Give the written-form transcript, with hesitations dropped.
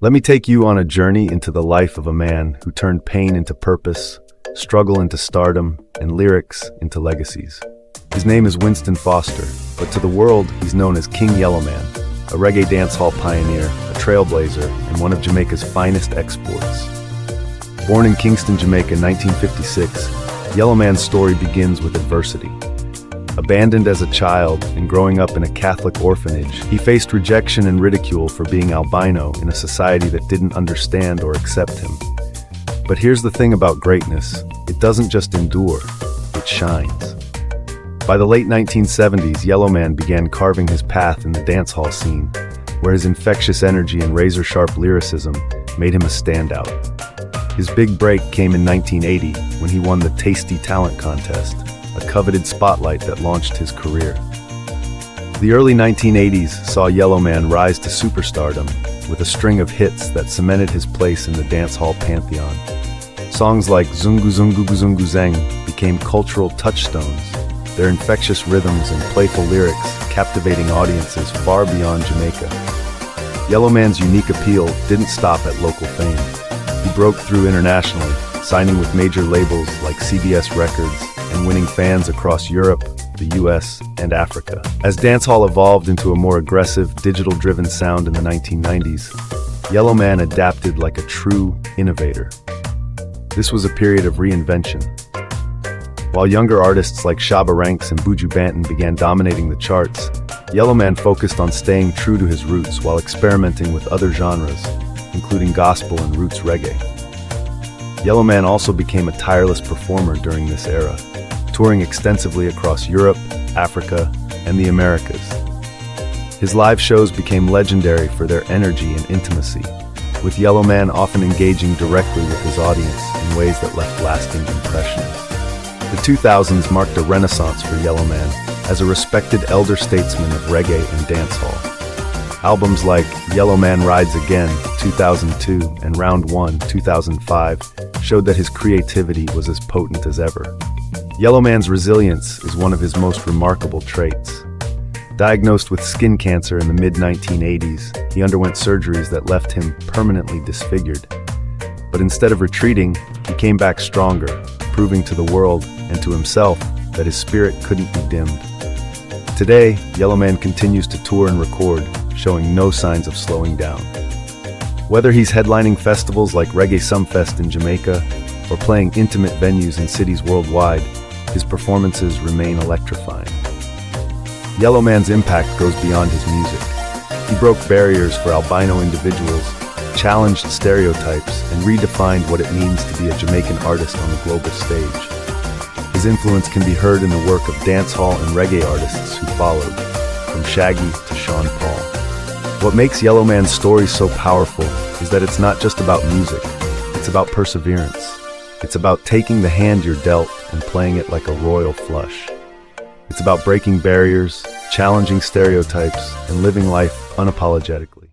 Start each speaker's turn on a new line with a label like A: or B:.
A: Let me take you on a journey into the life of a man who turned pain into purpose, struggle into stardom, and lyrics into legacies. His name is Winston Foster, but to the world, he's known as King Yellowman, a reggae dancehall pioneer, a trailblazer, and one of Jamaica's finest exports. Born in Kingston, Jamaica in 1956, Yellowman's story begins with adversity. Abandoned as a child and growing up in a Catholic orphanage, he faced rejection and ridicule for being albino in a society that didn't understand or accept him. But here's the thing about greatness: it doesn't just endure, it shines. By the late 1970s, Yellowman began carving his path in the dancehall scene, where his infectious energy and razor-sharp lyricism made him a standout. His big break came in 1980 when he won the Tasty Talent Contest, a coveted spotlight that launched his career. The early 1980s saw Yellowman rise to superstardom with a string of hits that cemented his place in the dancehall pantheon. Songs like Zungu Zungu Zungu Zang became cultural touchstones, their infectious rhythms and playful lyrics captivating audiences far beyond Jamaica. Yellowman's unique appeal didn't stop at local fame. He broke through internationally, signing with major labels like CBS Records and winning fans across Europe, the US, and Africa. As dancehall evolved into a more aggressive, digital-driven sound in the 1990s, Yellowman adapted like a true innovator. This was a period of reinvention. While younger artists like Shabba Ranks and Buju Banton began dominating the charts, Yellowman focused on staying true to his roots while experimenting with other genres, including gospel and roots reggae. Yellowman also became a tireless performer during this era, touring extensively across Europe, Africa, and the Americas. His live shows became legendary for their energy and intimacy, with Yellowman often engaging directly with his audience in ways that left lasting impressions. The 2000s marked a renaissance for Yellowman as a respected elder statesman of reggae and dancehall. Albums like Yellowman Rides Again, 2002, and Round 1, 2005, showed that his creativity was as potent as ever. Yellowman's resilience is one of his most remarkable traits. Diagnosed with skin cancer in the mid-1980s, he underwent surgeries that left him permanently disfigured. But instead of retreating, he came back stronger, proving to the world and to himself that his spirit couldn't be dimmed. Today, Yellowman continues to tour and record, showing no signs of slowing down. Whether he's headlining festivals like Reggae Sumfest in Jamaica or playing intimate venues in cities worldwide, his performances remain electrifying. Yellowman's impact goes beyond his music. He broke barriers for albino individuals, challenged stereotypes, and redefined what it means to be a Jamaican artist on the global stage. His influence can be heard in the work of dancehall and reggae artists who followed, from Shaggy to Sean Paul. What makes Yellowman's story so powerful is that it's not just about music, it's about perseverance. It's about taking the hand you're dealt and playing it like a royal flush. It's about breaking barriers, challenging stereotypes, and living life unapologetically.